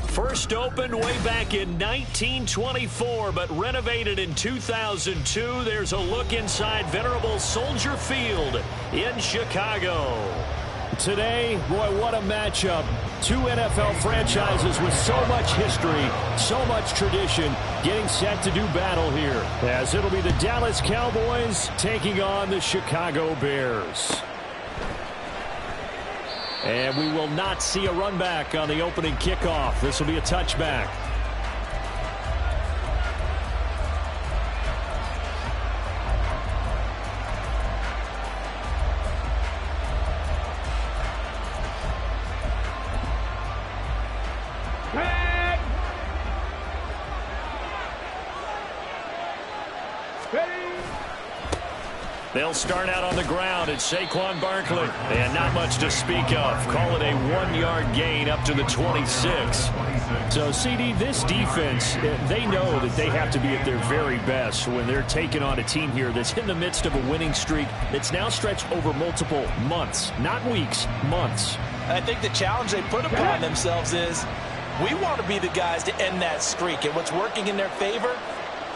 First opened way back in 1924, but renovated in 2002. There's a look inside venerable Soldier Field in Chicago. Today, boy, what a matchup. Two NFL franchises with so much history, so much tradition, getting set to do battle here, as it'll be the Dallas Cowboys taking on the Chicago Bears. And we will not see a run back on the opening kickoff. This will be a touchback. They'll start out on the ground. It's Saquon Barkley. And not much to speak of. Call it a 1-yard gain up to the 26. So, CD, this defense, they know that they have to be at their very best when they're taking on a team here that's in the midst of a winning streak that's now stretched over multiple months. Not weeks, months. I think the challenge they put upon themselves is we want to be the guys to end that streak. And what's working in their favor?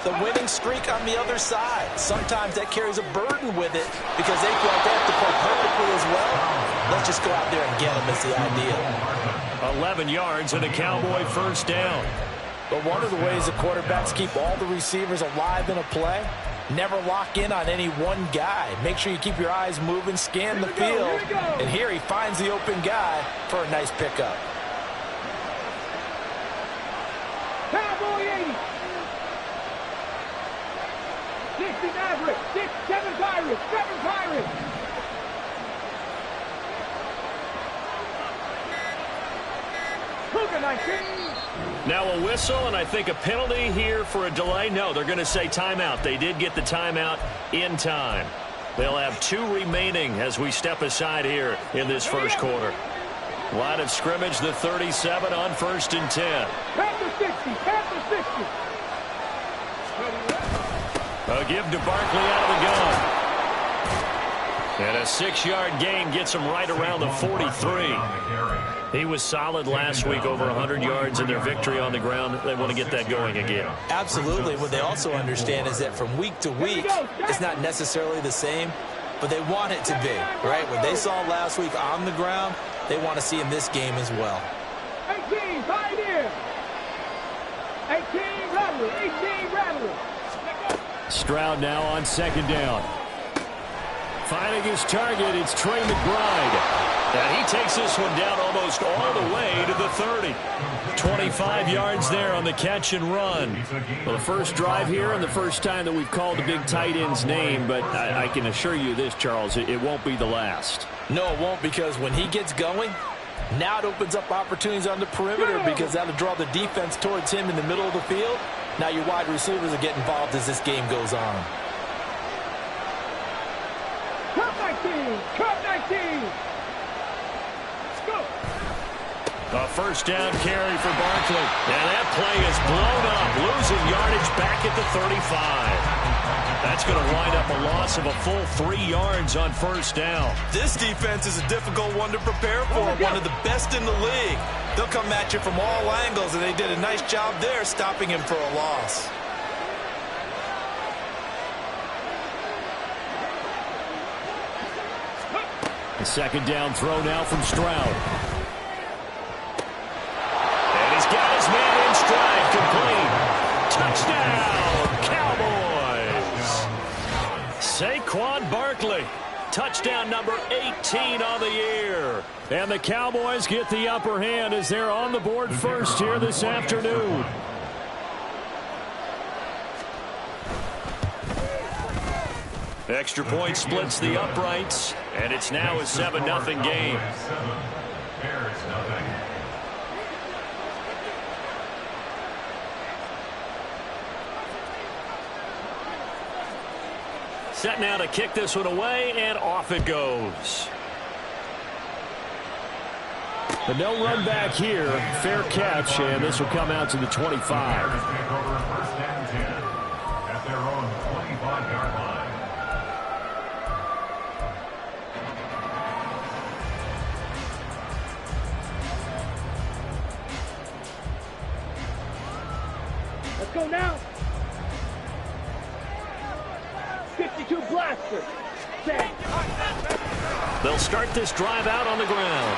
The winning streak on the other side. Sometimes that carries a burden with it because they feel like they have to play perfectly as well. Let's just go out there and get them is the idea. 11 yards and a Cowboy first down. But one of the ways the quarterbacks keep all the receivers alive in a play, never lock in on any one guy. Make sure you keep your eyes moving, scan the field. And here he finds the open guy for a nice pickup. Cowboy 80. 60 Maverick, 7 Pirates, 7 Pirates. Cougar 19. Now a whistle, and I think a penalty here for a delay. No, they're going to say timeout. They did get the timeout in time. They'll have 2 remaining as we step aside here in this first quarter. Line of scrimmage, the 37 on 1st and 10. Panther 60, Panther 60. A give to Barkley out of the gun. And a 6-yard gain gets him right around the 43. He was solid last week, over 100 yards in their victory on the ground. They want to get that going again. Absolutely. What they also understand is that from week to week, it's not necessarily the same, but they want it to be, right? What they saw last week on the ground, they want to see in this game as well. 18, Pioneer. 18, Rattler, 18, Rattler. Stroud now on 2nd down. Finding his target, it's Trey McBride. And he takes this one down almost all the way to the 30. 25 yards there on the catch and run. Well, the first drive here and the first time that we've called the big tight end's name, but I can assure you this, Charles, it won't be the last. No, it won't, because when he gets going, now it opens up opportunities on the perimeter because that'll draw the defense towards him in the middle of the field. Now your wide receivers will get involved as this game goes on. Cut 19! Cut 19! Let's go! A first down carry for Barkley. And that play is blown up, losing yardage back at the 35. That's going to wind up a loss of a full 3 yards on first down. This defense is a difficult one to prepare for, one of the best in the league. They'll come at you from all angles, and they did a nice job there stopping him for a loss. The second down throw now from Stroud. And he's got his man in stride, complete. Touchdown, Cowboys. Saquon Barkley, touchdown number 18 on the year. And the Cowboys get the upper hand as they're on the board first here this afternoon. Extra point splits the uprights, and it's now a 7-0 game. Set now to kick this one away, and off it goes. But no run back here. Fair catch, and this will come out to the 25. At their own 25-yard line. Let's go now. 52 blaster. Set. They'll start this drive out on the ground.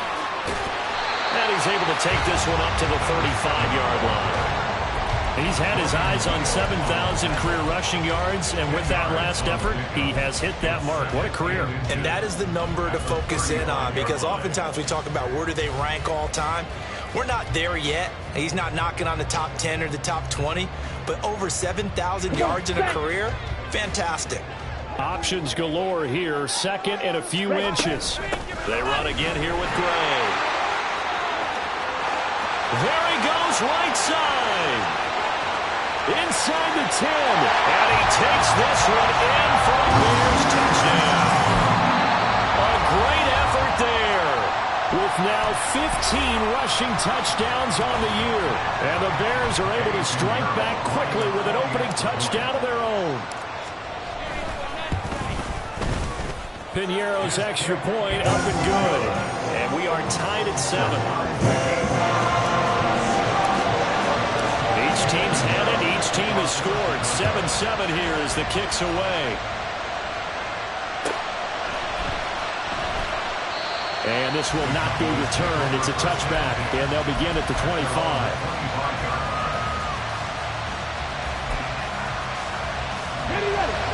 And he's able to take this one up to the 35-yard line. He's had his eyes on 7,000 career rushing yards, and with that last effort, he has hit that mark. What a career. And that is the number to focus in on, because oftentimes we talk about where do they rank all time. We're not there yet. He's not knocking on the top 10 or the top 20, but over 7,000 yards in a career, fantastic. Options galore here, second and a few inches. They run again here with Gray. There he goes, right side. Inside the 10, and he takes this one in for a Bears touchdown. A great effort there, with now 15 rushing touchdowns on the year. And the Bears are able to strike back quickly with an opening touchdown of their own. Piñeiro's extra point up and good. And we are tied at 7. Each team's had it. Each team has scored. 7-7 here as the kick's away. And this will not be returned. It's a touchback, and they'll begin at the 25.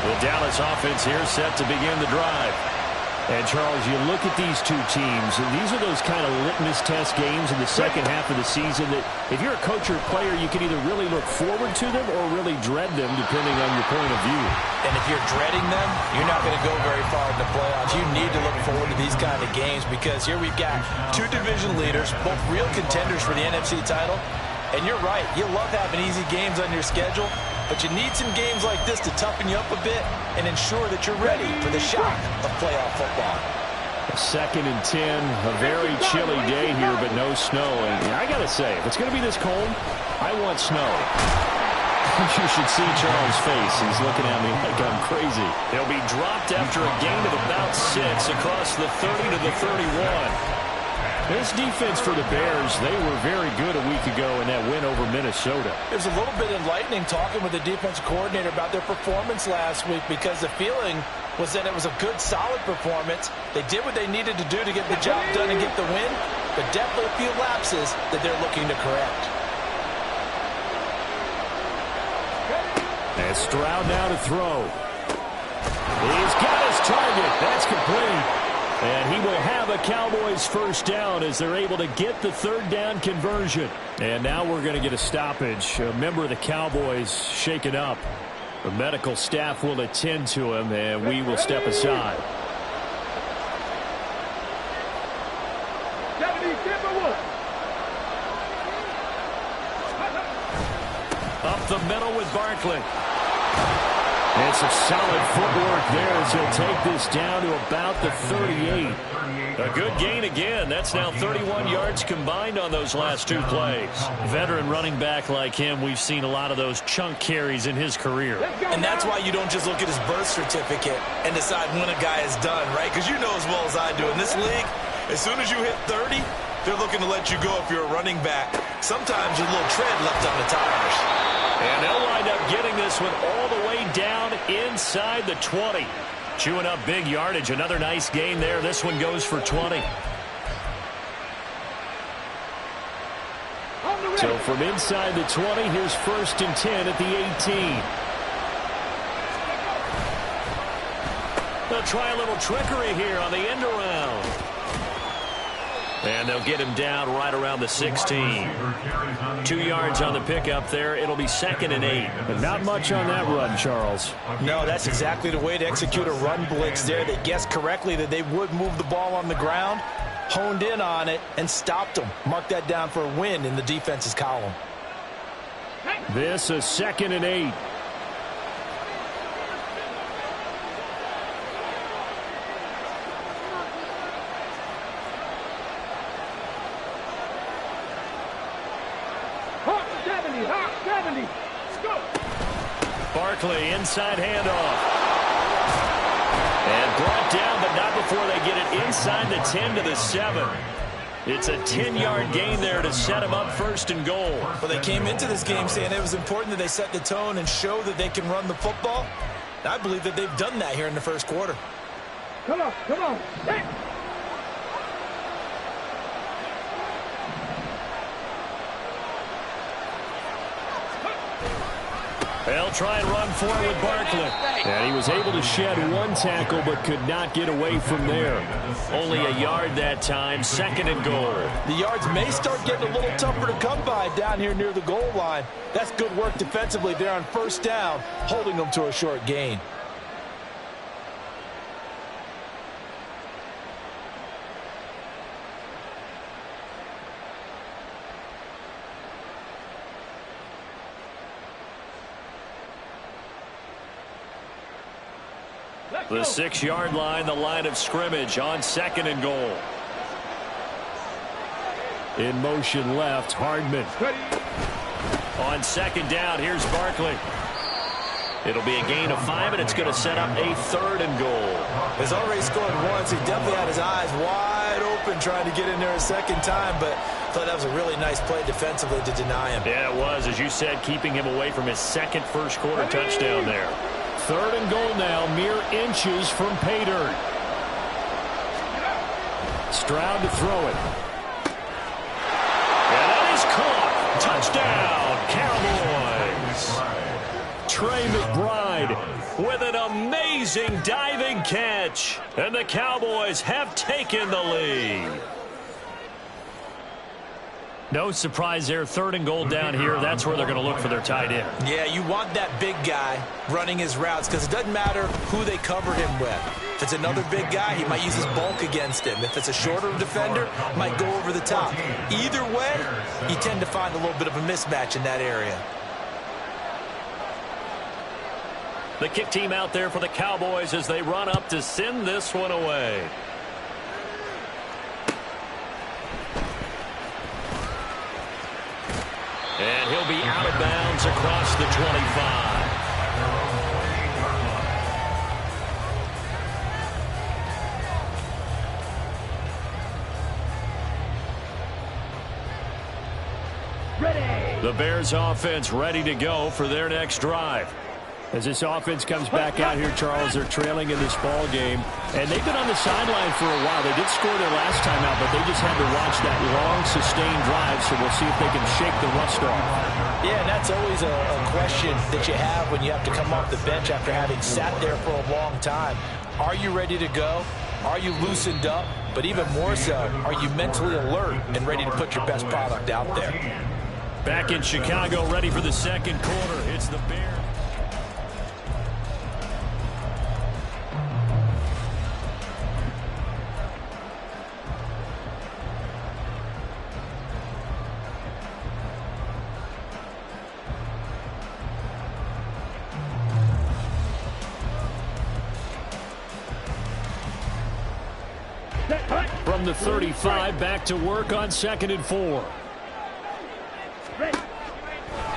The Dallas offense here set to begin the drive. And, Charles, you look at these two teams, and these are those kind of litmus test games in the second half of the season that if you're a coach or a player, you can either really look forward to them or really dread them, depending on your point of view. And if you're dreading them, you're not going to go very far in the playoffs. You need to look forward to these kind of games, because here we've got two division leaders, both real contenders for the NFC title. And you're right, you love having easy games on your schedule, but you need some games like this to toughen you up a bit and ensure that you're ready for the shock of playoff football. Second and 10, a very chilly day here, but no snow. And I got to say, if it's going to be this cold, I want snow. You should see Charles' face. He's looking at me like I'm crazy. He'll be dropped after a gain of about 6 across the 30 to the 31. This defense for the Bears, they were very good a week ago in that win over Minnesota. It was a little bit enlightening talking with the defensive coordinator about their performance last week, because the feeling was that it was a good, solid performance. They did what they needed to do to get the job done and get the win, but definitely a few lapses that they're looking to correct. And Stroud now to throw. He's got his target. That's complete. And he will have a Cowboys first down as they're able to get the third down conversion. And now we're going to get a stoppage. A member of the Cowboys shaken up. The medical staff will attend to him, and we will step aside. Up the middle with Barkley. And some solid footwork there as he'll take this down to about the 38. A good gain again. That's now 31 yards combined on those last two plays. Veteran running back like him, we've seen a lot of those chunk carries in his career. And that's why you don't just look at his birth certificate and decide when a guy is done, right? Because you know as well as I do, in this league, as soon as you hit 30, they're looking to let you go if you're a running back. Sometimes a little tread left on the tires. And they'll wind up getting this one all the way down inside the 20. Chewing up big yardage. Another nice gain there. This one goes for 20. So from inside the 20, here's 1st and 10 at the 18. They'll try a little trickery here on the end around. And they'll get him down right around the 16. 2 yards on the pickup there. It'll be 2nd and 8. But not much on that run, Charles. No, that's exactly the way to execute a run blitz there. They guessed correctly that they would move the ball on the ground, honed in on it, and stopped them. Mark that down for a win in the defense's column. This is 2nd and 8. Barkley, inside handoff. And brought down, but not before they get it inside the 10 to the 7. It's a 10-yard gain there to set him up 1st and goal. Well, they came into this game saying it was important that they set the tone and show that they can run the football. I believe that they've done that here in the first quarter. Come on, come on. Hey. They'll try and run forward with Barkley. And he was able to shed one tackle but could not get away from there. Only a yard that time, 2nd and goal. The yards may start getting a little tougher to come by down here near the goal line. That's good work defensively there on 1st down, holding them to a short gain. The 6-yard line, the line of scrimmage on 2nd and goal. In motion left, Hardman. On 2nd down, here's Barkley. It'll be a gain of 5, and it's going to set up a 3rd and goal. He's already scored once. He definitely had his eyes wide open trying to get in there a second time, but I thought that was a really nice play defensively to deny him. Yeah, it was. As you said, keeping him away from his second first-quarter touchdown there. 3rd and goal now, mere inches from pay dirt. Stroud to throw it. And that is caught. Touchdown, Cowboys. Trey McBride with an amazing diving catch. And the Cowboys have taken the lead. No surprise there. 3rd and goal down here. That's where they're going to look for their tight end. Yeah, you want that big guy running his routes because it doesn't matter who they covered him with. If it's another big guy, he might use his bulk against him. If it's a shorter defender, might go over the top. Either way, you tend to find a little bit of a mismatch in that area. The kick team out there for the Cowboys as they run up to send this one away. And he'll be out of bounds across the 25. Ready. The Bears offense ready to go for their next drive. As this offense comes back out here, Charles, they're trailing in this ball game. And they've been on the sideline for a while. They did score their last time out, but they just had to watch that long, sustained drive, so we'll see if they can shake the rust off. Yeah, and that's always a question that you have when you have to come off the bench after having sat there for a long time. Are you ready to go? Are you loosened up? But even more so, are you mentally alert and ready to put your best product out there? Back in Chicago, ready for the second quarter. It's the Bears. From the 35, back to work on 2nd and 4.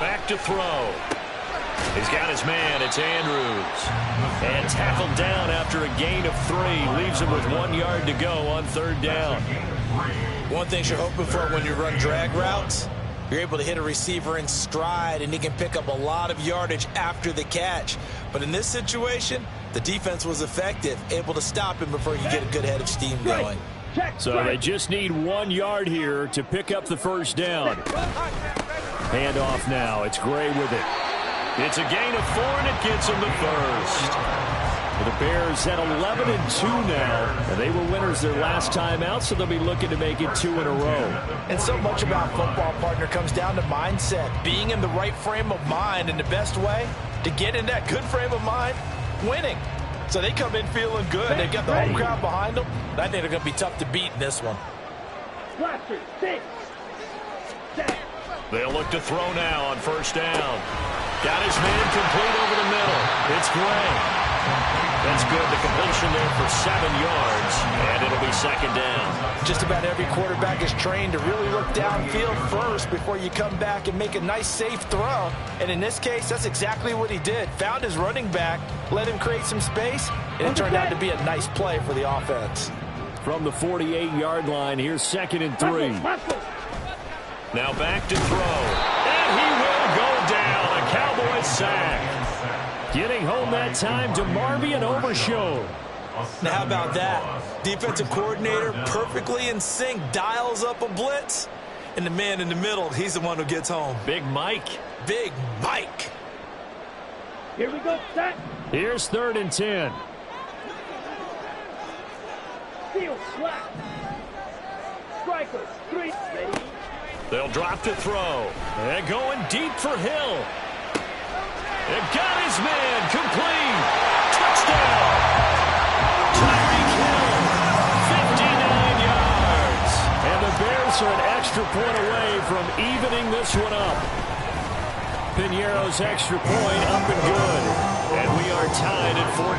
Back to throw. He's got his man. It's Andrews. And tackled down after a gain of 3. Leaves him with 1 yard to go on 3rd down. One thing you're hoping for when you run drag routes, you're able to hit a receiver in stride, and he can pick up a lot of yardage after the catch. But in this situation, the defense was effective, able to stop him before he could get a good head of steam going. So they just need 1 yard here to pick up the 1st down. Hand off now. It's Gray with it. It's a gain of 4, and it gets him the 1st. The Bears at 11-2 now. And they were winners their last time out, so they'll be looking to make it 2 in a row. And so much about football, partner, comes down to mindset. Being in the right frame of mind, and the best way to get in that good frame of mind, winning. So they come in feeling good. They've got the home crowd behind them. I think they're going to be tough to beat in this one. They'll look to throw now on 1st down. Got his man complete over the middle. It's Gray. That's good. The completion there for 7 yards, and it'll be 2nd down. Just about every quarterback is trained to really look downfield first before you come back and make a nice, safe throw. And in this case, that's exactly what he did. Found his running back, let him create some space, and it turned out to be a nice play for the offense. From the 48-yard line, here's 2nd and 3. Now back to throw. And he will go down. A Cowboys sack. Getting home that time to Marvian Overshow. Now how about that? Defensive coordinator perfectly in sync, dials up a blitz. And the man in the middle, he's the one who gets home. Big Mike. Big Mike. Here we go, set. Here's 3rd and 10. Field slap. Striker, 3, ready. They'll drop to throw. And going deep for Hill. And got his man complete. Touchdown. Tyreek Hill, 59 yards. And the Bears are an extra point away from evening this one up. Piñeiro's extra point up and good. And we are tied at 14.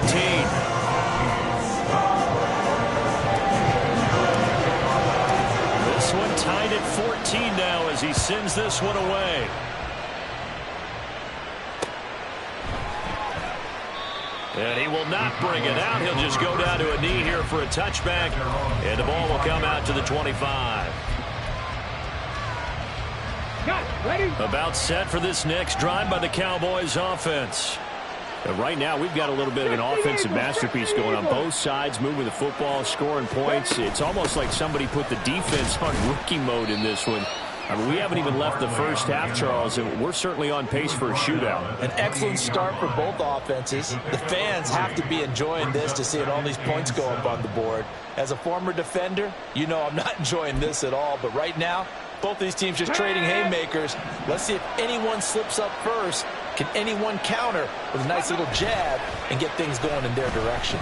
This one tied at 14 now as he sends this one away. And he will not bring it out. He'll just go down to a knee here for a touchback. And the ball will come out to the 25. Ready? About set for this next drive by the Cowboys offense. And right now, we've got a little bit of an offensive masterpiece going on both sides, moving the football, scoring points. It's almost like somebody put the defense on rookie mode in this one. I mean, we haven't even left the first half, Charles, and we're certainly on pace for a shootout. An excellent start for both offenses. The fans have to be enjoying this to see all these points go up on the board. As a former defender, you know I'm not enjoying this at all. But right now, both these teams just trading haymakers. Let's see if anyone slips up first. Can anyone counter with a nice little jab and get things going in their direction?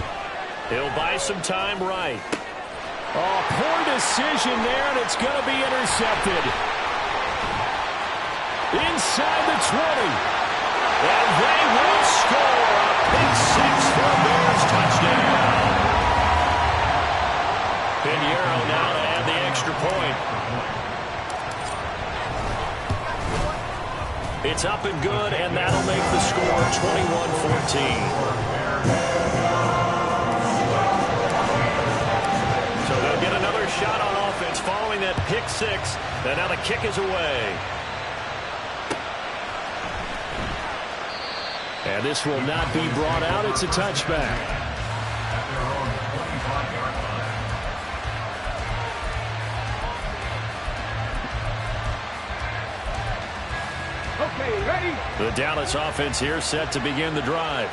He'll buy some time right. Oh, poor decision there, and it's going to be intercepted. Inside the 20. And they will score a pick 6 for a Bears touchdown. Piñeiro now to add the extra point. It's up and good, and that'll make the score 21-14. So they'll get another shot on offense following that pick 6, and now the kick is away. And this will not be brought out. It's a touchback. Okay, ready? The Dallas offense here set to begin the drive.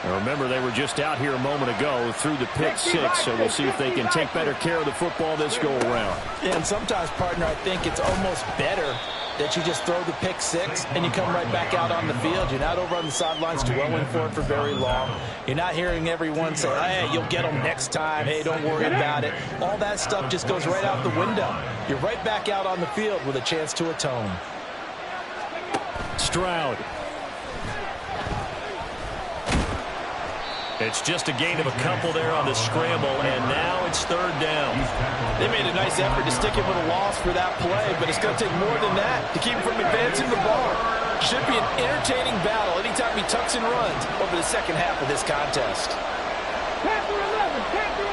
Now remember, they were just out here a moment ago through the pick 6, so we'll see if they can take better care of the football this go-around. Yeah, and sometimes, partner, I think it's almost better that you just throw the pick 6 and you come right back out on the field. You're not over on the sidelines dwelling for it for very long. You're not hearing everyone say, hey, you'll get them next time. Hey, don't worry about it. All that stuff just goes right out the window. You're right back out on the field with a chance to atone. Stroud. It's just a gain of a couple there on the scramble, and now it's third down. They made a nice effort to stick him with a loss for that play, but it's going to take more than that to keep him from advancing the ball. Should be an entertaining battle anytime he tucks and runs over the second half of this contest. Panther 11, Panther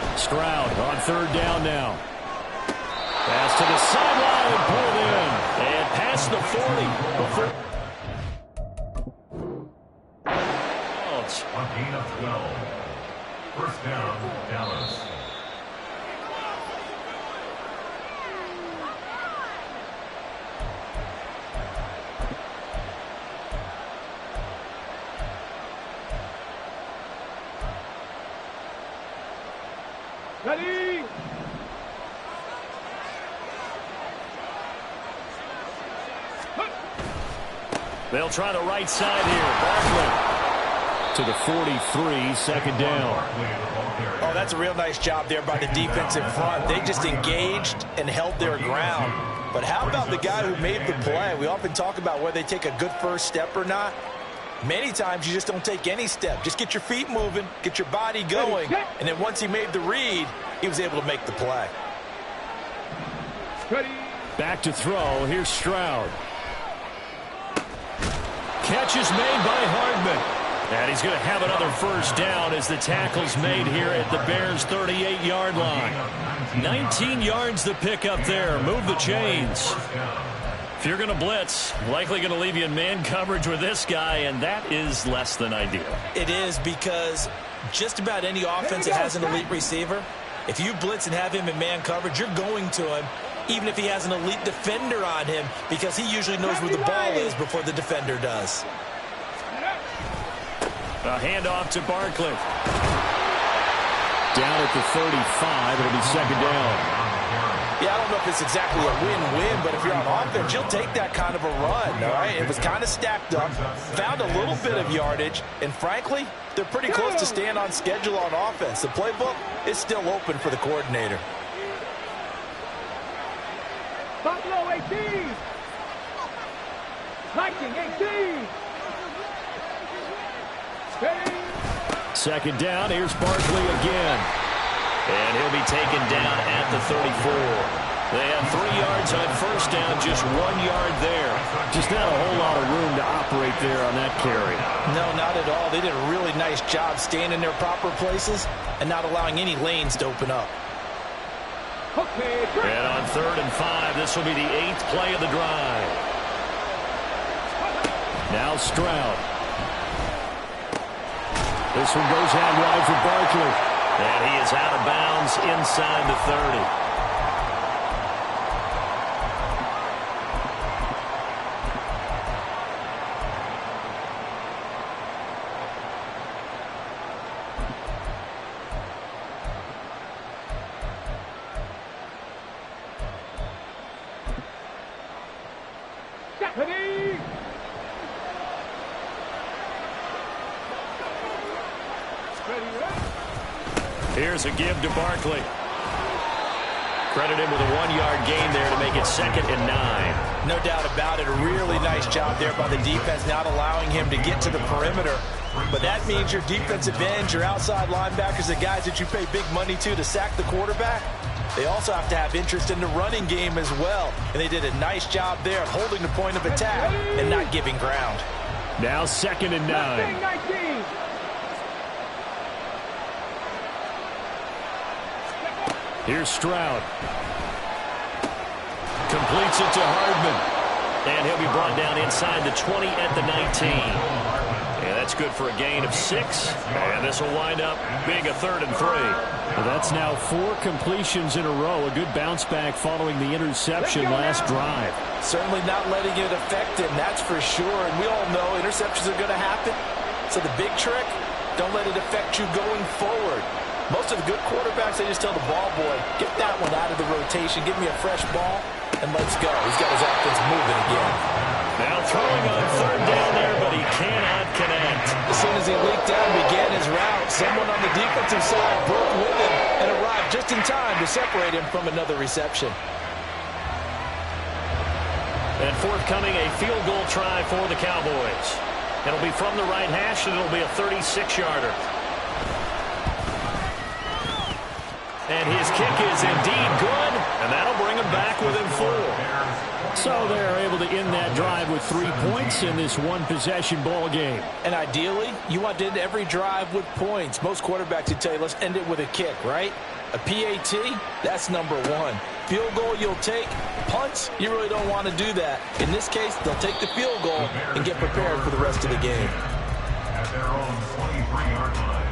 11. Stroud on third down now. Pass to the sideline and pulled in. And past the 40. A gain of 12. First down, Dallas. Ready? They'll try the right side here. Barkley to the 43, second down. Oh, that's a real nice job there by the defensive front. They just engaged and held their ground. But how about the guy who made the play? We often talk about whether they take a good first step or not. Many times you just don't take any step. Just get your feet moving, get your body going, and then once he made the read, he was able to make the play. Back to throw. Here's Stroud. Catch is made by Hardman. And he's going to have another first down as the tackle's made here at the Bears' 38-yard line. 19 yards to pick up there. Move the chains. If you're going to blitz, likely going to leave you in man coverage with this guy, and that is less than ideal. It is, because just about any offense that has an elite receiver, if you blitz and have him in man coverage, you're going to him, even if he has an elite defender on him, because he usually knows where the ball is before the defender does. A handoff to Barkley. Down at the 35, it'll be second down. Yeah, I don't know if it's exactly a win-win, but if you're on offense, you'll take that kind of a run, all right? It was kind of stacked up, found a little bit of yardage, and frankly, they're pretty close to staying on schedule on offense. The playbook is still open for the coordinator. Buffalo 18. Viking 18. Second down, here's Barkley again. And he'll be taken down at the 34. They have 3 yards on first down, just 1 yard there. Just not a whole lot of room to operate there on that carry. No, not at all. They did a really nice job staying in their proper places and not allowing any lanes to open up. And on 3rd and 5, this will be the 8th play of the drive. Now Stroud. This one goes out wide for Barkley. And he is out of bounds inside the 30. Here's a give to Barkley. Credit him with a 1 yard gain there to make it 2nd and 9. No doubt about it. A really nice job there by the defense, not allowing him to get to the perimeter. But that means your defensive ends, your outside linebackers, the guys that you pay big money to sack the quarterback, they also have to have interest in the running game as well. And they did a nice job there of holding the point of attack and not giving ground. Now 2nd and 9. 19. Here's Stroud. Completes it to Hardman. And he'll be brought down inside the 20 at the 19. Yeah, that's good for a gain of 6. And this will wind up being a 3rd and 3. Well, that's now 4 completions in a row. A good bounce back following the interception last drive. Certainly not letting it affect him, that's for sure. And we all know interceptions are going to happen. So the big trick, don't let it affect you going forward. Most of the good quarterbacks, they just tell the ball boy, get that one out of the rotation, give me a fresh ball, and let's go. He's got his offense moving again. Now throwing on 3rd down there, but he cannot connect. As soon as he leaked out and began his route, someone on the defensive side broke with him and arrived just in time to separate him from another reception. And forthcoming, a field goal try for the Cowboys. It'll be from the right hash, and it'll be a 36-yarder. And his kick is indeed good, and that'll bring him back within 4. So they're able to end that drive with 3 points in this one-possession ball game. And ideally, you want to end every drive with points. Most quarterbacks would tell you, let's end it with a kick, right? A PAT, that's number 1. Field goal you'll take. Punts, you really don't want to do that. In this case, they'll take the field goal and get prepared for the rest of the game. At their own 23-yard line.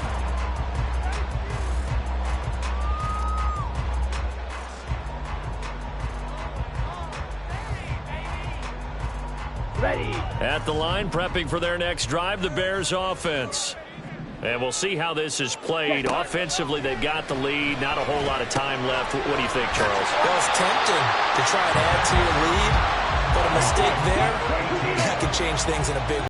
Ready. At the line, prepping for their next drive, the Bears offense. And we'll see how this is played. Offensively, they've got the lead. Not a whole lot of time left. What do you think, Charles? Well, it's tempting to try and add to your lead, but a mistake there, that could change things in a big way.